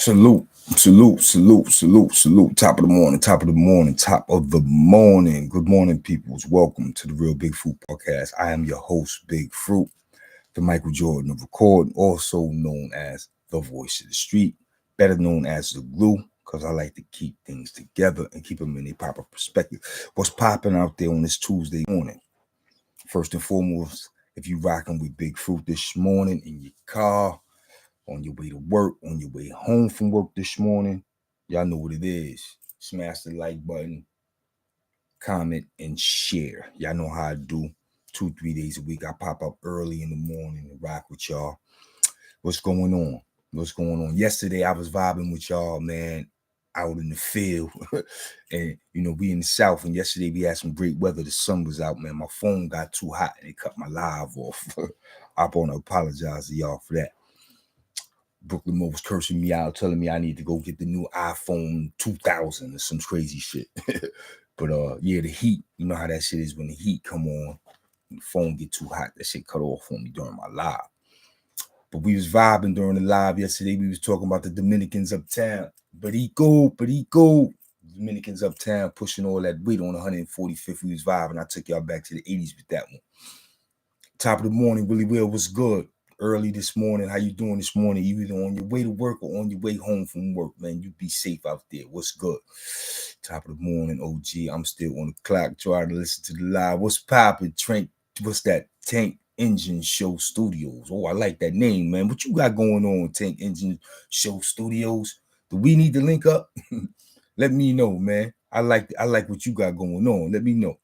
Salute, salute, salute, salute, salute. Top of the morning, top of the morning, top of the morning. Good morning, peoples. Welcome to the Real Big Fruit Podcast. I am your host, Big Fruit, the Michael Jordan of recording, also known as the voice of the street, better known as the glue, because I like to keep things together and keep them in a proper perspective. What's popping out there on this Tuesday morning? First and foremost, if you rocking with Big Fruit this morning in your car, on your way to work, on your way home from work this morning, y'all know what it is. Smash the like button, comment, and share. Y'all know how I do. 2-3 days a week, I pop up early in the morning and rock with y'all. What's going on? What's going on? Yesterday, I was vibing with y'all, man, out in the field. And, we in the South, and yesterday we had some great weather. The sun was out, man. My phone got too hot, and it cut my live off. I want to apologize to y'all for that. Brooklyn Mo was cursing me out, telling me I need to go get the new iPhone 2000 or some crazy shit. But yeah, the heat, you know how that shit is when the heat come on, and the phone get too hot, that shit cut off on me during my live. But we was vibing during the live yesterday. We was talking about the Dominicans uptown. But he go. Dominicans uptown pushing all that weight on 145th. We was vibing. I took y'all back to the 80s with that one. Top of the morning, Willie Will, what's good? Early this morning, how you doing this morning? You either on your way to work or on your way home from work, man. You be safe out there. What's good? Top of the morning, OG. I'm still on the clock trying to listen to the live. What's poppin', Trent? What's that? Tank Engine Show Studios. Oh, I like that name, man. What you got going on, Tank Engine Show Studios? Do we need to link up? Let me know, man. I like what you got going on. Let me know.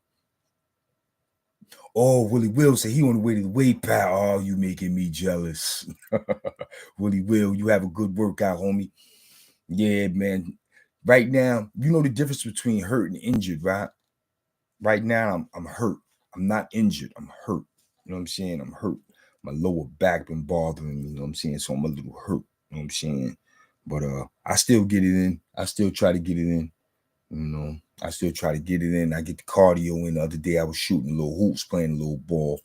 Oh, Willie Will said he on the way to the weight pal. Oh, you making me jealous. Willie Will, you have a good workout, homie. Yeah, man. Right now, you know the difference between hurt and injured, right? Right now, I'm hurt. I'm not injured. I'm hurt. You know what I'm saying? I'm hurt. My lower back been bothering me. You know what I'm saying? So I'm a little hurt. You know what I'm saying? But I still get it in. I still try to get it in. I still try to get it in. I get the cardio in. The other day I was shooting a little hoops, playing a little ball.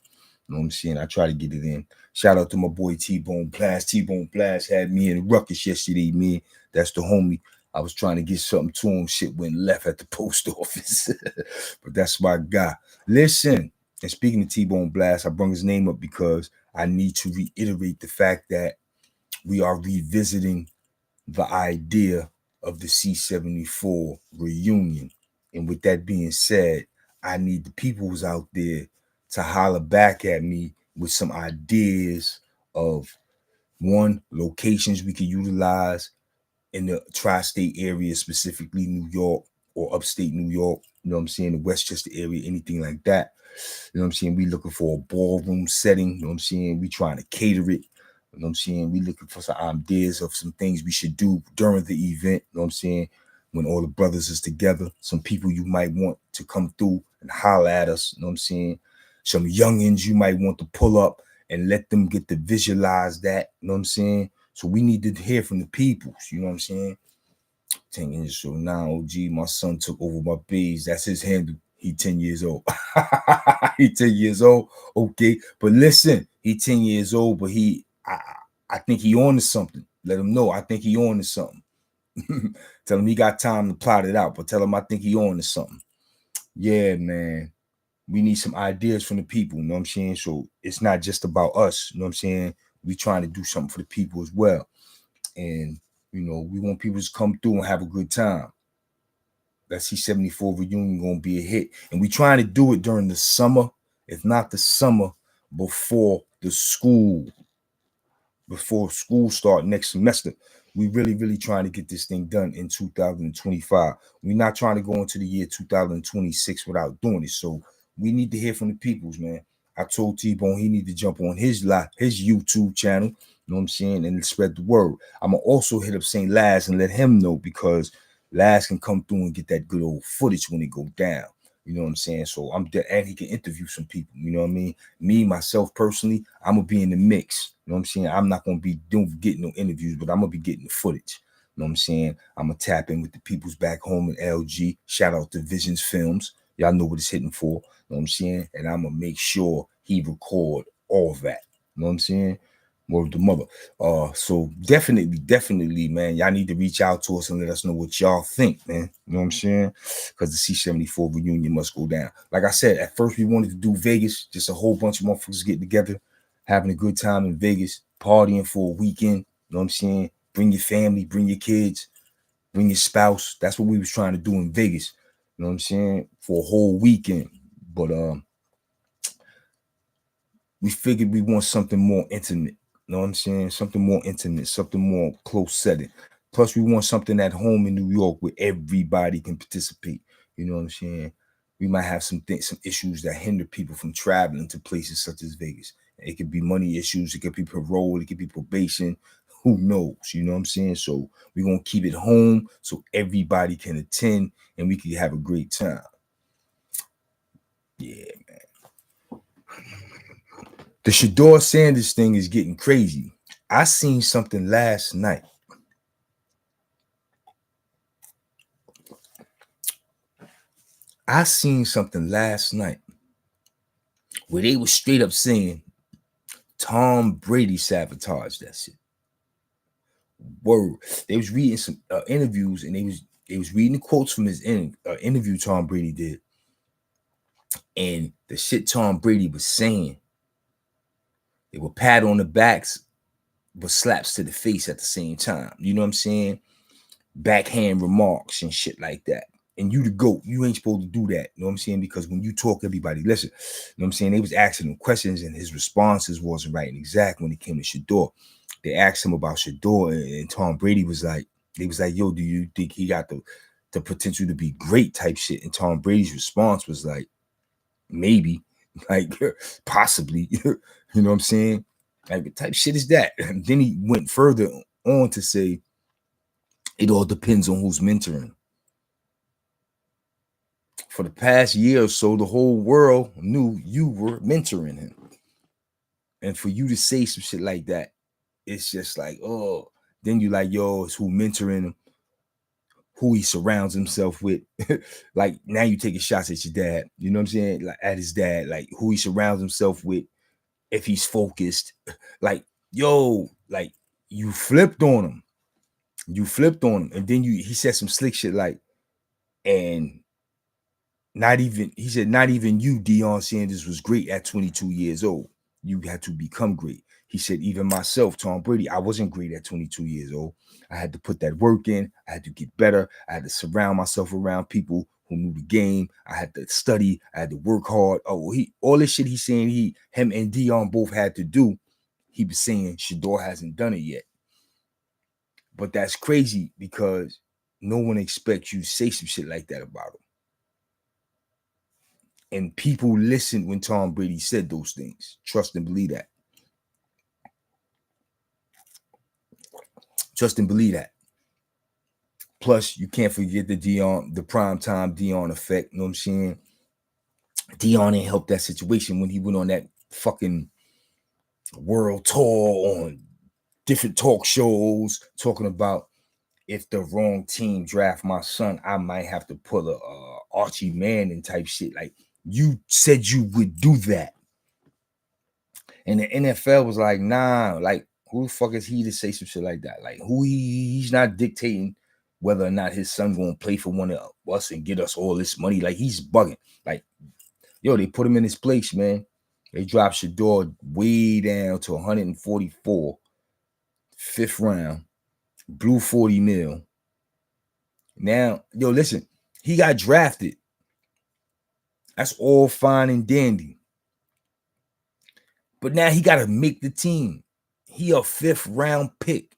You know what I'm saying? I try to get it in. Shout out to my boy T-Bone Blast. T-Bone Blast had me in the ruckus yesterday, man. That's the homie. I was trying to get something to him. Shit went left at the post office. But that's my guy. Listen, and speaking of T-Bone Blast, I brought his name up because I need to reiterate the fact that we are revisiting the idea of the C74 reunion. And with that being said, I need the peoples out there to holler back at me with some ideas of one, locations we can utilize in the tri-state area, specifically New York or upstate New York, you know what I'm saying, the Westchester area, anything like that. You know what I'm saying? We looking for a ballroom setting, you know what I'm saying? We trying to cater it. You know what I'm saying? We looking for some ideas of some things we should do during the event. You know what I'm saying? When all the brothers is together, some people you might want to come through and holler at us. You know what I'm saying? Some youngins you might want to pull up and let them get to visualize that. You know what I'm saying? So we need to hear from the peoples. You know what I'm saying? 10 years so now, OG, my son took over my page. That's his handle. He 10 years old. He 10 years old. Okay. But listen, he 10 years old, but I think he on to something. Let him know. I think he on to something. Tell him he got time to plot it out, but tell him I think he on to something. Yeah, man. We need some ideas from the people, you know what I'm saying? So it's not just about us, you know what I'm saying? We trying to do something for the people as well. And, we want people to come through and have a good time. That C74 reunion gonna be a hit. And we trying to do it during the summer, if not the summer, before school start next semester. We really trying to get this thing done in 2025. We're not trying to go into the year 2026 without doing it. So we need to hear from the peoples, man. I told T-Bone he need to jump on his YouTube channel, you know what I'm saying, and spread the word. I'm gonna also hit up St. Laz and let him know, because Laz can come through and get that good old footage when it go down. You know what I'm saying? So I'm there, and he can interview some people. You know what I mean? Me, myself, personally, I'm going to be in the mix. You know what I'm saying? I'm not going to be getting no interviews, but I'm going to be getting the footage. You know what I'm saying? I'm going to tap in with the peoples back home in LG. Shout out to Visions Films. Y'all know what it's hitting for. You know what I'm saying? And I'm going to make sure he record all of that. You know what I'm saying? More of the mother. So definitely, man, y'all need to reach out to us and let us know what y'all think, man. You know what I'm saying? Because the C74 reunion must go down. Like I said, at first we wanted to do Vegas, just a whole bunch of motherfuckers getting together, having a good time in Vegas, partying for a weekend. You know what I'm saying? Bring your family, bring your kids, bring your spouse. That's what we was trying to do in Vegas. You know what I'm saying? For a whole weekend. But we figured we want something more intimate. You know what I'm saying? Something more intimate, something more close setting. Plus, we want something at home in New York where everybody can participate. You know what I'm saying? We might have some issues that hinder people from traveling to places such as Vegas. It could be money issues, it could be parole, it could be probation. Who knows? You know what I'm saying? So we're gonna keep it home so everybody can attend and we can have a great time. Yeah, man. The Sheduer Sanders thing is getting crazy. I seen something last night. Where they was straight up saying Tom Brady sabotaged that shit. Word. They was reading some interviews and they was reading the quotes from his interview Tom Brady did. And the shit Tom Brady was saying, they were pat on the backs, but slaps to the face at the same time. You know what I'm saying? Backhand remarks and shit like that. And you the GOAT, you ain't supposed to do that. You know what I'm saying? Because when you talk, everybody listen. You know what I'm saying? They was asking him questions and his responses wasn't right and exact when it came to Sheduer. They asked him about Sheduer and Tom Brady was like, they was like, yo, do you think he got the potential to be great type shit? And Tom Brady's response was like, maybe, like possibly, you know what I'm saying? Like, what type shit is that? And then he went further on to say, it all depends on who's mentoring. For the past year or so, the whole world knew you were mentoring him. And for you to say some shit like that, it's just like, oh, then you like, yo, it's who mentoring him, who he surrounds himself with. Like now you taking shots at your dad, you know what I'm saying? Like at his dad, like who he surrounds himself with, if he's focused. Like, yo, like you flipped on him. And then he said some slick shit like, and not even you, Deion Sanders, was great at 22 years old. You had to become great. He said, even myself, Tom Brady, I wasn't great at 22 years old. I had to put that work in. I had to get better. I had to surround myself around people who knew the game. I had to study. I had to work hard. Oh, all this shit he's saying him and Deion both had to do. He was saying Sheduer hasn't done it yet. But that's crazy because no one expects you to say some shit like that about him. And people listened when Tom Brady said those things. Trust and believe that. Trust and believe that. Plus, you can't forget the primetime Deion effect. You know what I'm saying? Deion ain't helped that situation when he went on that fucking world tour on different talk shows talking about, if the wrong team draft my son, I might have to pull a Archie Manning type shit. Like, you said you would do that. And the NFL was like, nah, like, who the fuck is he to say some shit like that? Like, he's not dictating whether or not his son gonna play for one of us and get us all this money. Like, he's bugging. Like, yo, they put him in his place, man. They dropped Sheduer way down to 144, 5th round, blew 40 mil. Now, yo, listen, he got drafted. That's all fine and dandy. But now he got to make the team. He a 5th round pick.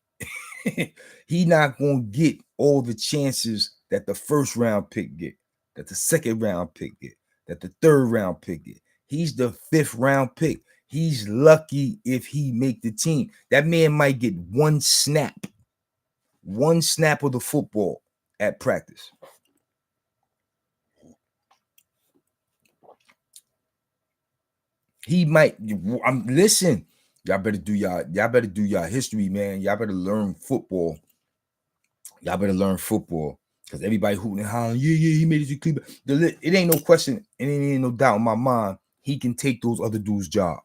He not going to get all the chances that the 1st round pick get, that the 2nd round pick get, that the 3rd round pick get. He's the 5th round pick. He's lucky if he make the team. That man might get one snap of the football at practice. He might. Listen. Y'all better do y'all history, man. Y'all better learn football. Because everybody hooting and hollering, yeah, he made it to Cleveland. It ain't no question, and it ain't no doubt in my mind. He can take those other dudes' job.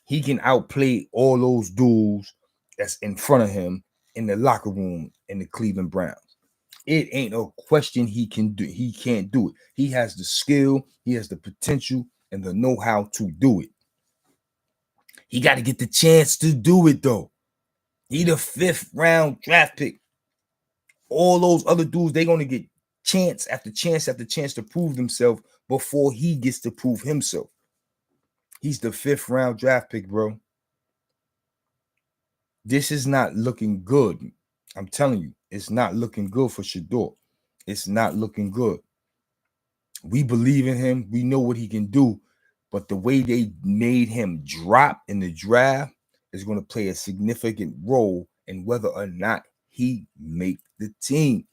He can outplay all those dudes that's in front of him in the locker room in the Cleveland Browns. It ain't a question he can do. He can't do it. He has the skill, he has the potential, and the know-how to do it. He got to get the chance to do it, though. He the 5th round draft pick. All those other dudes, they're going to get chance after chance after chance to prove themselves before he gets to prove himself. He's the 5th round draft pick, bro. This is not looking good. I'm telling you, it's not looking good for Sheduer. It's not looking good. We believe in him. We know what he can do. But the way they made him drop in the draft is going to play a significant role in whether or not he make the team.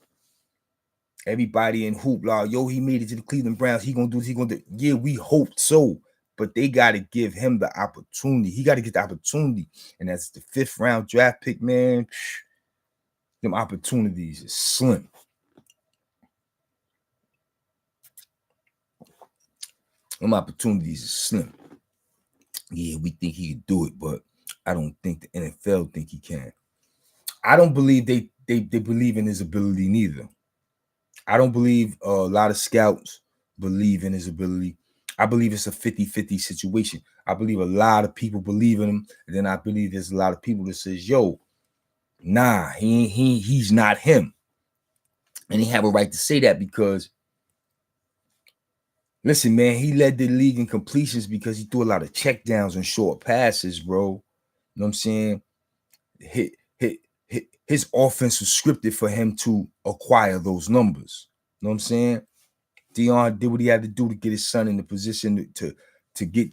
Everybody in hoopla, yo, he made it to the Cleveland Browns. He gonna do this. He gonna do. Yeah, we hope so. But they got to give him the opportunity. He got to get the opportunity. And that's the 5th round draft pick, man. Them opportunities is slim. Them opportunities is slim. Yeah, we think he could do it, but I don't think the NFL think he can. I don't believe they believe in his ability neither. I don't believe a lot of scouts believe in his ability. I believe it's a 50-50 situation. I believe a lot of people believe in him, and then I believe there's a lot of people that says, yo, nah, he's not him. And they have a right to say that because, listen, man, he led the league in completions because he threw a lot of checkdowns and short passes, bro. You know what I'm saying? His offense was scripted for him to acquire those numbers. You know what I'm saying? Deion did what he had to do to get his son in the position to get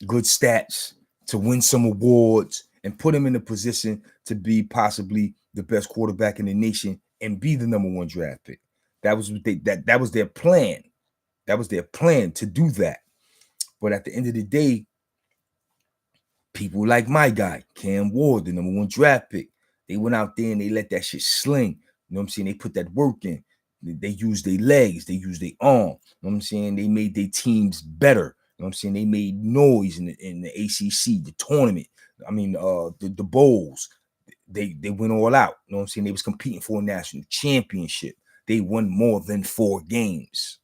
good stats, to win some awards, and put him in a position to be possibly the best quarterback in the nation and be the #1 draft pick. That was what that was their plan. That was their plan to do that. But at the end of the day, people like my guy, Cam Ward, the #1 draft pick, they went out there and they let that shit sling. You know what I'm saying? They put that work in. They used their legs. They used their arm. You know what I'm saying? They made their teams better. You know what I'm saying? They made noise in the ACC, the tournament. I mean, the bowls. They went all out. You know what I'm saying? They was competing for a national championship. They won more than 4 games.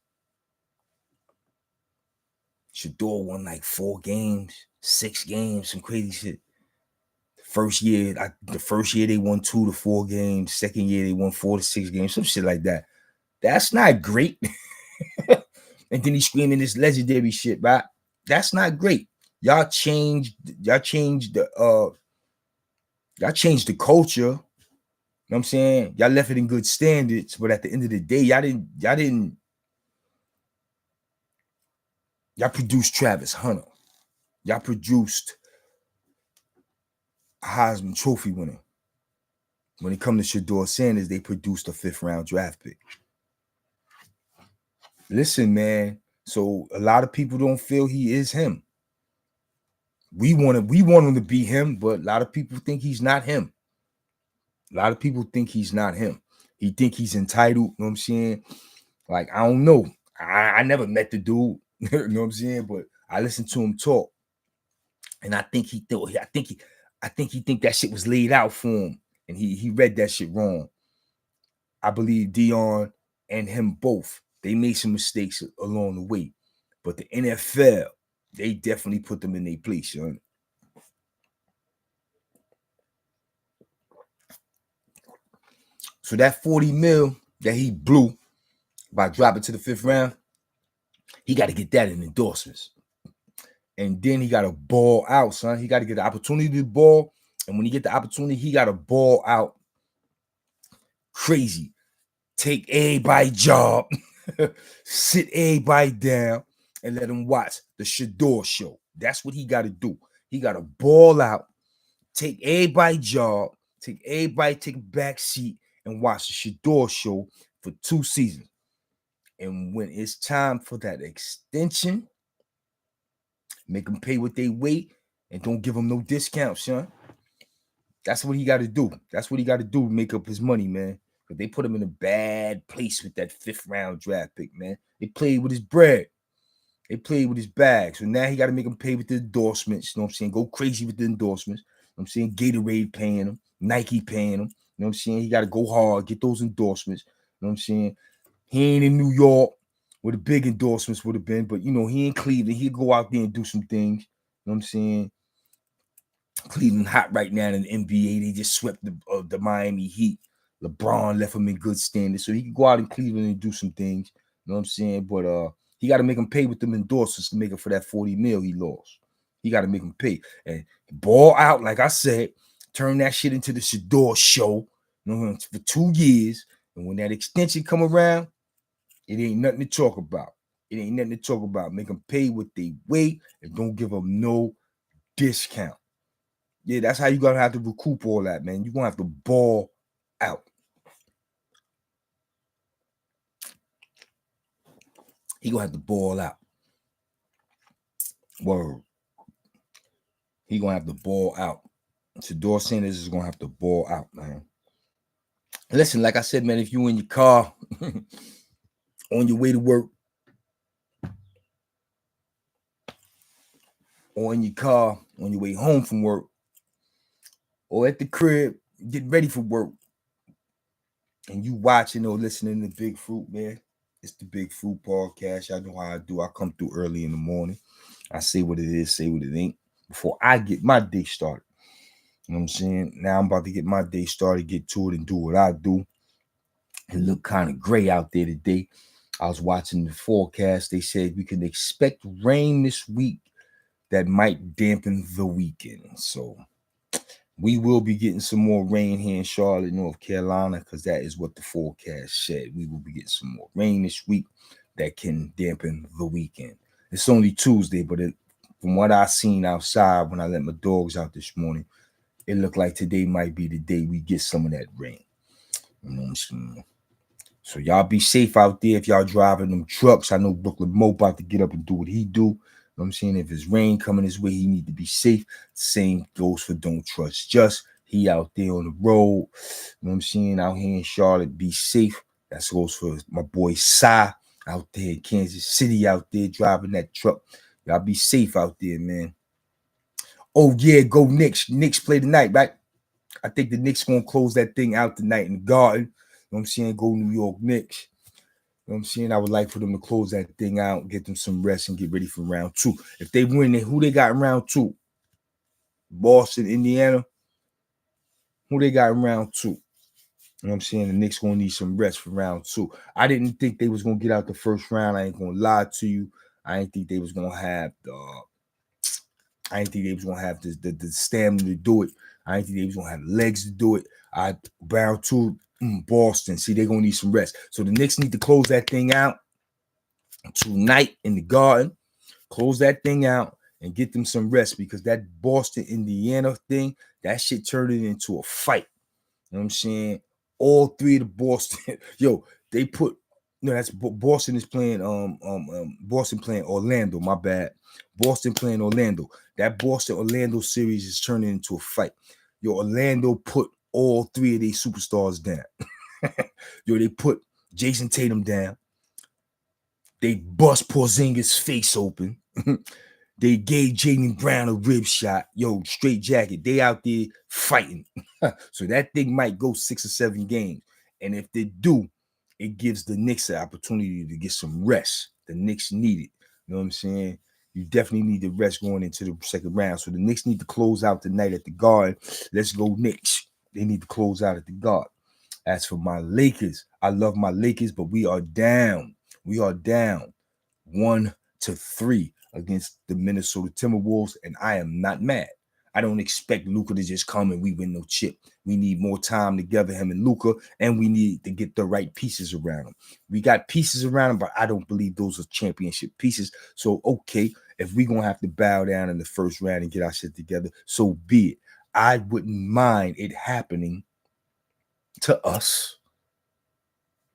Sheduer won like 4 games, 6 games, some crazy shit. The first year they won 2 to 4 games. Second year they won 4 to 6 games, some shit like that. That's not great. And then he's screaming this legendary shit, right? That's not great. Y'all changed the culture. You know what I'm saying? Y'all left it in good standards, but at the end of the day, y'all produced Travis Hunter. Y'all produced a Heisman Trophy winner. When it comes to Sheduer Sanders, they produced a 5th round draft pick. Listen, man. So a lot of people don't feel he is him. We want him to be him, but a lot of people think he's not him. A lot of people think he's not him. He think he's entitled. You know what I'm saying? Like, I don't know. I never met the dude. You know what I'm saying? But I listened to him talk, and I think he think that shit was laid out for him, and he read that shit wrong. I believe Deion and him both, they made some mistakes along the way, but the NFL, they definitely put them in their place, son. So that 40 mil that he blew by dropping to the 5th round, he got to get that in endorsements. And then he got to ball out, son. He got to get the opportunity to ball. And when he get the opportunity, he got to ball out crazy. Take everybody's job, sit everybody down, and let him watch the Sheduer show. That's what he got to do. He got to ball out, take everybody's job, take a back seat, and watch the Sheduer show for 2 seasons. And when it's time for that extension, make them pay what they weight and don't give them no discount, son. That's what he got to do. That's what he got to do to make up his money, man. Because they put him in a bad place with that 5th round draft pick, man. They played with his bread. They played with his bag. So now he got to make him pay with the endorsements. You know what I'm saying? Go crazy with the endorsements. You know what I'm saying? Gatorade paying him. Nike paying him. You know what I'm saying? He got to go hard, get those endorsements. You know what I'm saying? He ain't in New York where the big endorsements would have been, but, you know, he in Cleveland. He'll go out there and do some things. You know what I'm saying? Cleveland hot right now in the NBA. They just swept the Miami Heat. LeBron left him in good standing. So he can go out in Cleveland and do some things. You know what I'm saying? But he got to make him pay with them endorsements to make it for that 40 mil he lost. He got to make him pay. And ball out, like I said, turn that shit into the Sheduer show, you know, for 2 years. And when that extension come around, it ain't nothing to talk about. It ain't nothing to talk about. Make them pay what they weigh and don't give them no discount. Yeah, that's how you gonna have to recoup all that, man. You're gonna have to ball out. He gonna have to ball out. Word. He gonna have to ball out. Sheduer Sanders is gonna have to ball out, man. Listen, like I said, man, if you in your car on your way to work, or in your car on your way home from work, or at the crib getting ready for work, and you watching or listening to Big Fruit, man, it's the Big Fruit podcast. Y'all know how I do. I come through early in the morning. I say what it is, say what it ain't, before I get my day started. You know what I'm saying? Now I'm about to get my day started, get to it, and do what I do. It looked kind of gray out there today. I was watching the forecast. They said we can expect rain this week that might dampen the weekend. So we will be getting some more rain here in Charlotte, North Carolina, because that is what the forecast said. We will be getting some more rain this week that can dampen the weekend. It's only Tuesday, but from what I seen outside when I let my dogs out this morning, it looked like today might be the day we get some of that rain. You know what I'm saying? So y'all be safe out there if y'all driving them trucks. I know Brooklyn Mo about to get up and do what he do. You know what I'm saying? If it's rain coming his way, he need to be safe. Same goes for Don't Trust Just. He out there on the road. You know what I'm saying? Out here in Charlotte, be safe. That goes for my boy Sai out there in Kansas City out there driving that truck. Y'all be safe out there, man. Oh, yeah, go Knicks. Knicks play tonight, right? I think the Knicks going to close that thing out tonight in the Garden. You know what I'm saying? Go New York Knicks. You know what I'm saying? I would like for them to close that thing out, get them some rest, and get ready for round 2. If they win, then who they got in round 2? Boston, Indiana. Who they got in round 2? You know what I'm saying? The Knicks going to need some rest for round 2. I didn't think they was going to get out the first round. I ain't going to lie to you. I didn't think they was going to have the stamina to do it. I didn't think they was going to have the legs to do it. Round 2, Boston. See, they're going to need some rest. So the Knicks need to close that thing out tonight in the Garden. Close that thing out and get them some rest, because that Boston, Indiana thing, that shit turned it into a fight. You know what I'm saying? All 3 of the Boston, they put, no, that's Boston is playing, Boston playing Orlando, my bad. Boston playing Orlando. That Boston-Orlando series is turning into a fight. Orlando put all 3 of these superstars down. They put Jason Tatum down. They bust Porzingis' face open. They gave Jaylen Brown a rib shot. Straight jacket. They out there fighting. So that thing might go 6 or 7 games. And if they do, it gives the Knicks an opportunity to get some rest. The Knicks need it. You know what I'm saying? You definitely need the rest going into the second round. So the Knicks need to close out tonight at the Garden. Let's go Knicks. They need to close out at the Garden. As for my Lakers, I love my Lakers, but we are down. We are down 1-3 against the Minnesota Timberwolves, and I am not mad. I don't expect Luka to just come and we win no chip. We need more time together, him and Luka, and we need to get the right pieces around him. We got pieces around him, but I don't believe those are championship pieces. So, okay, if we're going to have to bow down in the first round and get our shit together, so be it. I wouldn't mind it happening to us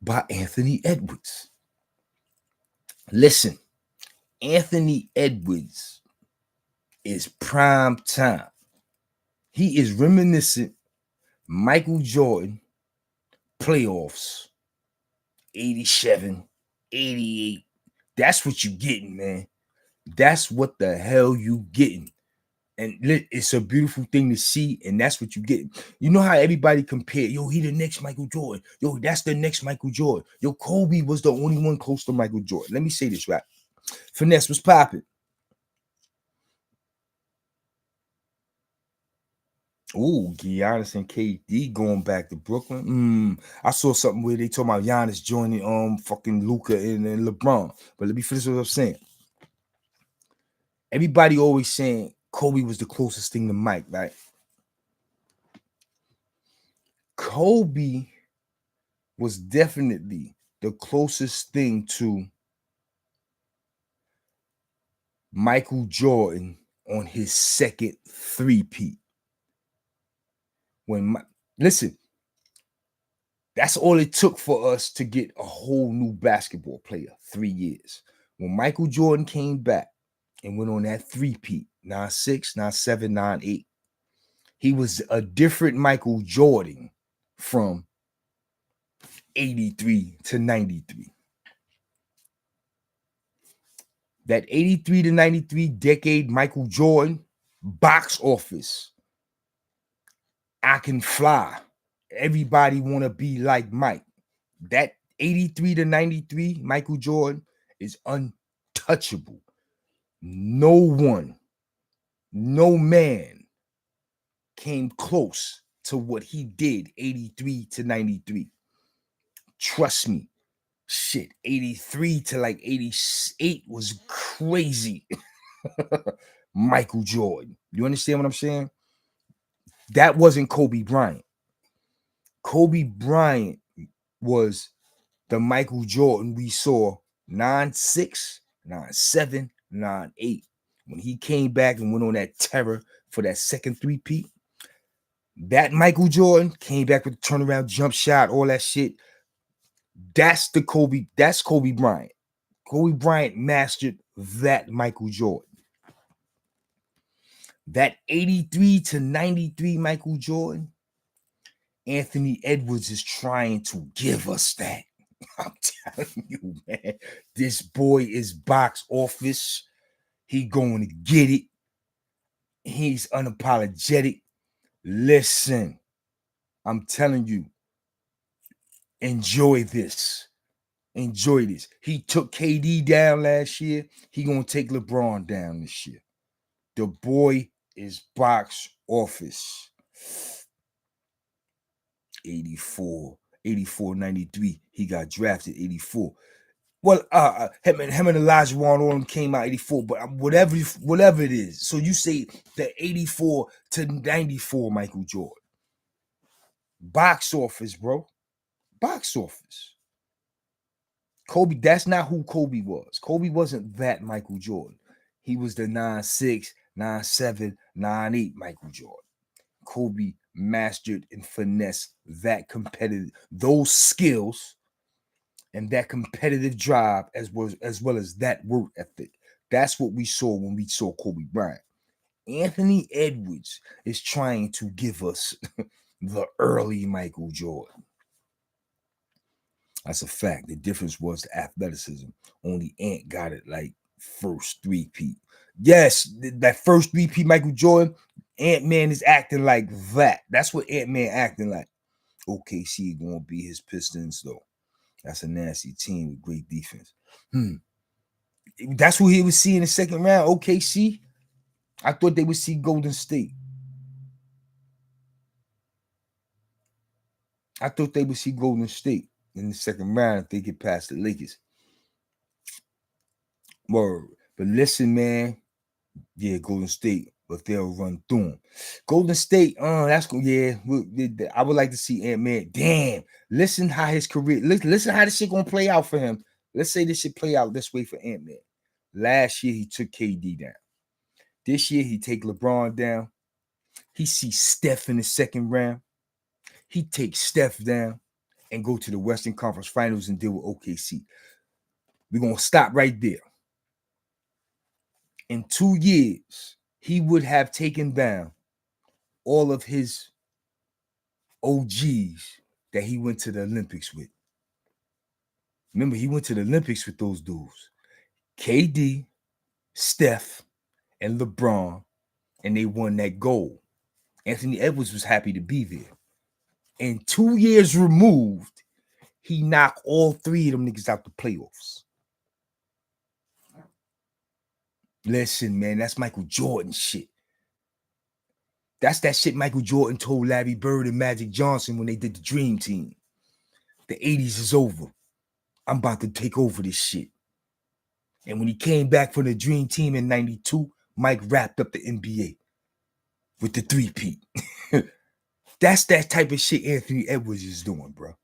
by Anthony Edwards. Listen, Anthony Edwards is prime time. He is reminiscent Michael Jordan playoffs, 87, 88. That's what you're getting, man. That's what the hell you getting. And it's a beautiful thing to see, and that's what you get. You know how everybody compare, yo, he the next Michael Jordan. Yo, that's the next Michael Jordan. Yo, Kobe was the only one close to Michael Jordan. Let me say this right. Finesse was popping. Oh, Giannis and KD going back to Brooklyn. I saw something where they talking about Giannis joining fucking Luka and LeBron. But let me finish what I'm saying. Everybody always saying Kobe was the closest thing to Mike, right? Kobe was definitely the closest thing to Michael Jordan on his second three-peat. Listen, that's all it took for us to get a whole new basketball player, 3 years. When Michael Jordan came back and went on that three-peat, 9-6, 9-7, 9-8, he was a different Michael Jordan from 83 to 93. That 83 to 93 decade, Michael Jordan, box office, I can fly. Everybody want to be like Mike. That 83 to 93, Michael Jordan is untouchable. No one, no man came close to what he did 83 to 93. Trust me. Shit, 83 to like 88 was crazy. Michael Jordan. You understand what I'm saying? That wasn't Kobe Bryant. Kobe Bryant was the Michael Jordan we saw 9-6, 9-7, 9-8. When he came back and went on that terror for that second three-peat, that Michael Jordan came back with the turnaround jump shot, all that shit. That's Kobe Bryant. Kobe Bryant mastered that Michael Jordan. That 83 to 93 Michael Jordan, Anthony Edwards is trying to give us that. I'm telling you, man, this boy is box office. He going to get it. He's unapologetic. Listen, I'm telling you, enjoy this. Enjoy this. He took KD down last year. He gonna take LeBron down this year. The boy is box office. 84, 93. He got drafted 84. Well, him and Elijah Wan, all them came out 84, but whatever it is. So you say the 84 to 94 Michael Jordan. Box office, bro. Box office. Kobe, that's not who Kobe was. Kobe wasn't that Michael Jordan. He was the 9-6, 9-7, 9-8 Michael Jordan. Kobe mastered and finessed that competitive, those skills and that competitive drive as well as that work ethic. That's what we saw when we saw Kobe Bryant. Anthony Edwards is trying to give us the early Michael Jordan. That's a fact. The difference was the athleticism. Only Ant got it like first three-peat. Yes, that first three-peat Michael Jordan, Ant-Man is acting like that. That's what Ant-Man acting like. OKC gonna be his Pistons, though. That's a nasty team with great defense. That's who he would see in the second round. OKC. I thought they would see Golden State. I thought they would see Golden State in the second round if they get past the Lakers. Word. But listen, man. Yeah, Golden State, but they'll run through them. Golden State, that's cool. Yeah, I would like to see Ant-Man. Damn, listen how his career, listen how this shit gonna play out for him. Let's say this shit play out this way for Ant-Man. Last year he took KD down. This year he take LeBron down. He sees Steph in the second round. He takes Steph down and go to the Western Conference Finals and deal with OKC. We're gonna stop right there. In 2 years, he would have taken down all of his OGs that he went to the Olympics with. Remember, he went to the Olympics with those dudes. KD, Steph, and LeBron, and they won that gold. Anthony Edwards was happy to be there. And 2 years removed, he knocked all 3 of them niggas out the playoffs. Listen, man, that's Michael Jordan shit. That's that shit Michael Jordan told Larry Bird and Magic Johnson when they did the Dream Team. The 80s is over. I'm about to take over this shit. And when he came back from the Dream Team in 92, Mike wrapped up the NBA with the 3-peat. That's that type of shit Anthony Edwards is doing, bro.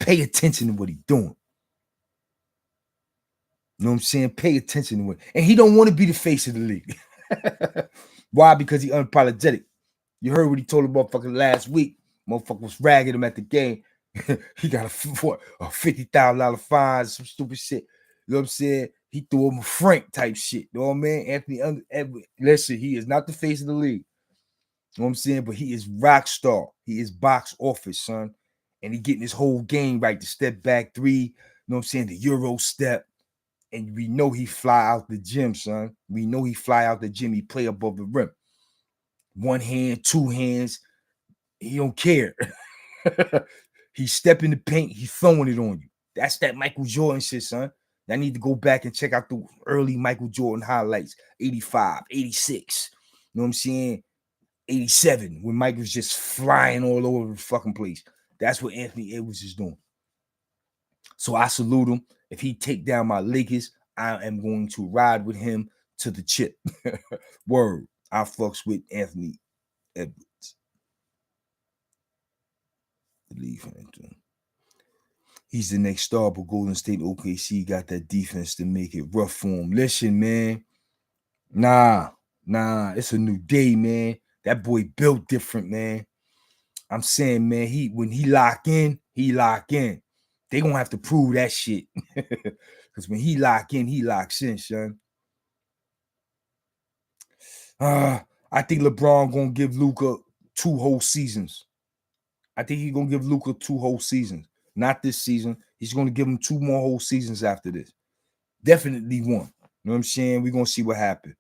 Pay attention to what he's doing. You know what I'm saying? Pay attention to it. And he don't want to be the face of the league. Why? Because he unapologetic. You heard what he told the motherfucker last week. Motherfucker was ragging him at the game. He got a $50,000 fine, some stupid shit. You know what I'm saying? He threw him a Frank type shit. You know what I mean? Anthony Edwards. Listen, he is not the face of the league. You know what I'm saying? But he is rock star. He is box office, son. And he getting his whole game right. The step back 3. You know what I'm saying? The Euro step. And we know he fly out the gym, son. We know he fly out the gym. He play above the rim. 1 hand, 2 hands. He don't care. He step in the paint. He throwing it on you. That's that Michael Jordan shit, son. I need to go back and check out the early Michael Jordan highlights. 85, 86. You know what I'm saying? 87, when Mike was just flying all over the fucking place. That's what Anthony Edwards is doing. So I salute him. If he take down my Lakers, I am going to ride with him to the chip. Word. I fucks with Anthony Edwards. He's the next star, but Golden State OKC got that defense to make it rough for him. Listen, man. Nah, it's a new day, man. That boy built different, man. I'm saying, man, when he lock in, he lock in. They gonna have to prove that shit. Because when he lock in, he locks in, son. I think LeBron gonna give Luka 2 whole seasons. I think he's gonna give Luka 2 whole seasons. Not this season. He's gonna give him 2 more whole seasons after this. Definitely 1. You know what I'm saying? We're gonna see what happens.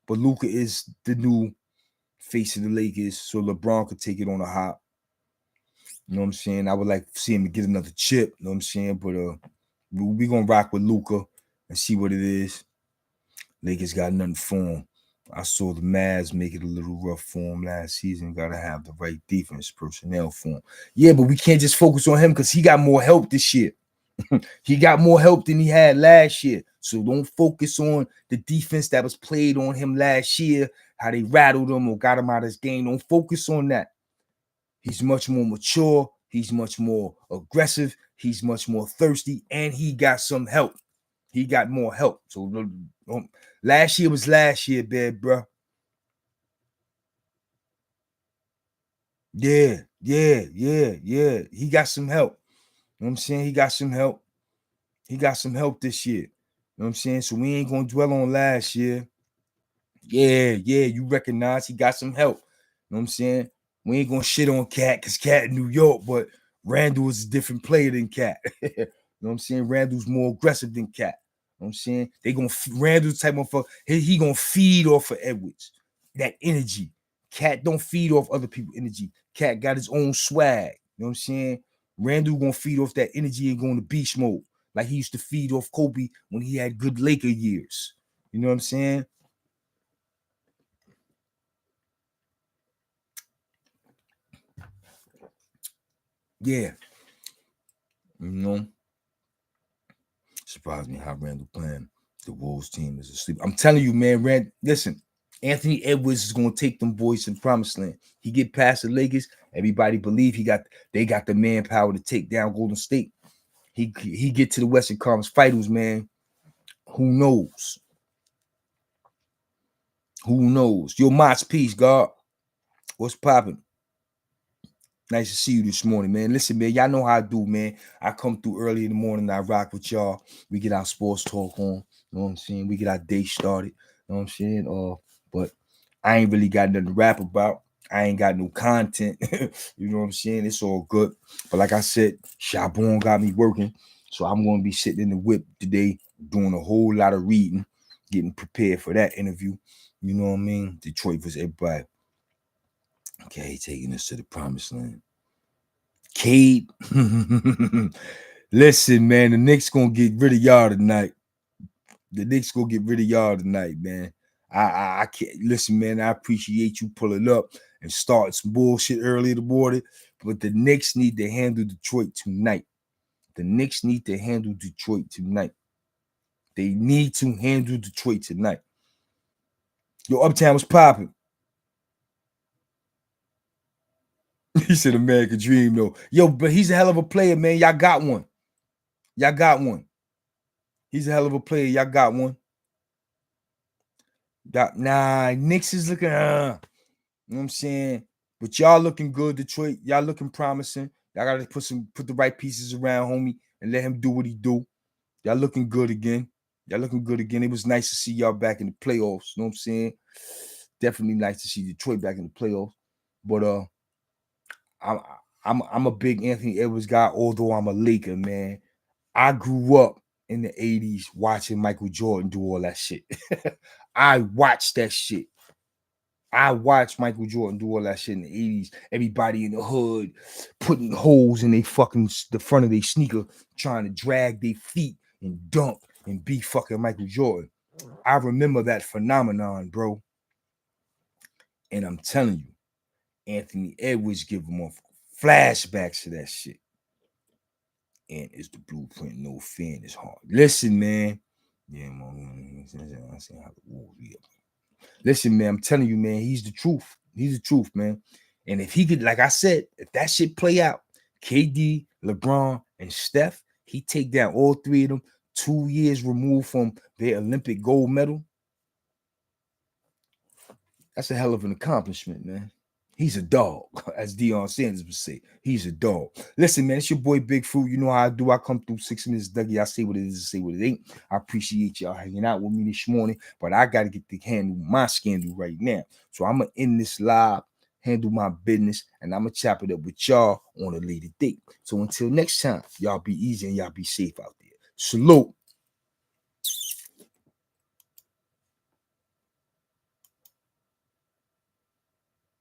But Luka is the new face of the Lakers, so LeBron could take it on a hop. You know what I'm saying? I would like to see him get another chip. You know what I'm saying? But we're going to rock with Luka and see what it is. Lakers got nothing for him. I saw the Mavs make it a little rough for him last season. Got to have the right defense personnel for him. Yeah, but we can't just focus on him because he got more help this year. He got more help than he had last year. So don't focus on the defense that was played on him last year, how they rattled him or got him out of his game. Don't focus on that. He's much more mature. He's much more aggressive. He's much more thirsty. And he got some help. He got more help. So last year was last year, bad, bro. Yeah. He got some help. You know what I'm saying? He got some help. He got some help this year. You know what I'm saying? So we ain't going to dwell on last year. Yeah, you recognize he got some help. You know what I'm saying? We ain't going to shit on Cat because Cat in New York, but Randall is a different player than Cat. You know what I'm saying? Randall's more aggressive than Cat. You know what I'm saying? They going to, Randall's type of fuck, he going to feed off of Edwards. That energy. Cat don't feed off other people's energy. Cat got his own swag. You know what I'm saying? Randall going to feed off that energy and going to beast mode. Like he used to feed off Kobe when he had good Laker years. You know what I'm saying? Yeah. You know? Surprised me how Randall playing. The Wolves team is asleep. I'm telling you, man, listen, Anthony Edwards is going to take them boys to the promised land. He get past the Lakers. Everybody believe they got the manpower to take down Golden State. He get to the Western Conference Finals, man. Who knows? Who knows? Yo, Mott's peace, God. What's popping? Nice to see you this morning, man. Listen, man, y'all know how I do, man. I come through early in the morning. I rock with y'all. We get our sports talk on. You know what I'm saying? We get our day started. You know what I'm saying? But I ain't really got nothing to rap about. I ain't got no content. You know what I'm saying? It's all good. But like I said, Shabon got me working. So I'm going to be sitting in the whip today doing a whole lot of reading. getting prepared for that interview. You know what I mean? Detroit versus everybody. Okay, taking us to the promised land. Cade. Listen, man, the Knicks gonna get rid of y'all tonight. The Knicks gonna get rid of y'all tonight, man. I can't listen, man. I appreciate you pulling up and starting some bullshit early in the morning, but the Knicks need to handle Detroit tonight. The Knicks need to handle Detroit tonight. They need to handle Detroit tonight. Yo, Uptown was popping. He said American Dream, though. Yo, but he's a hell of a player, man. Y'all got one. Y'all got one. He's a hell of a player. Y'all got one. Nah, Knicks is looking, you know what I'm saying? But y'all looking good, Detroit. Y'all looking promising. Y'all gotta put the right pieces around homie and let him do what he do. Y'all looking good again. Y'all looking good again. It was nice to see y'all back in the playoffs. You know what I'm saying? Definitely nice to see Detroit back in the playoffs. But I'm a big Anthony Edwards guy, although I'm a Laker, man. I grew up in the 80s watching Michael Jordan do all that shit. I watched that shit. I watched Michael Jordan do all that shit in the 80s. Everybody in the hood putting holes in the front of their sneaker, trying to drag their feet and dunk and be fucking Michael Jordan. I remember that phenomenon, bro. And I'm telling you, Anthony Edwards give them flashbacks to that shit. And it's the blueprint, no fan is hard. Listen, man. Yeah, man. Listen, man, I'm telling you, man, he's the truth. He's the truth, man. And if he could, like I said, if that shit play out, KD, LeBron, and Steph, he take down all three of them 2 years removed from their Olympic gold medal. That's a hell of an accomplishment, man. He's a dog, as Deion Sanders would say. He's a dog. Listen, man, it's your boy Big Fruit. You know how I do. I come through 6 minutes, Dougie. I say what it is and say what it ain't. I appreciate y'all hanging out with me this morning, but I got to get to handle my scandal right now. So I'm going to end this live, handle my business, and I'm going to chop it up with y'all on a later date. So until next time, y'all be easy and y'all be safe out there. Salute.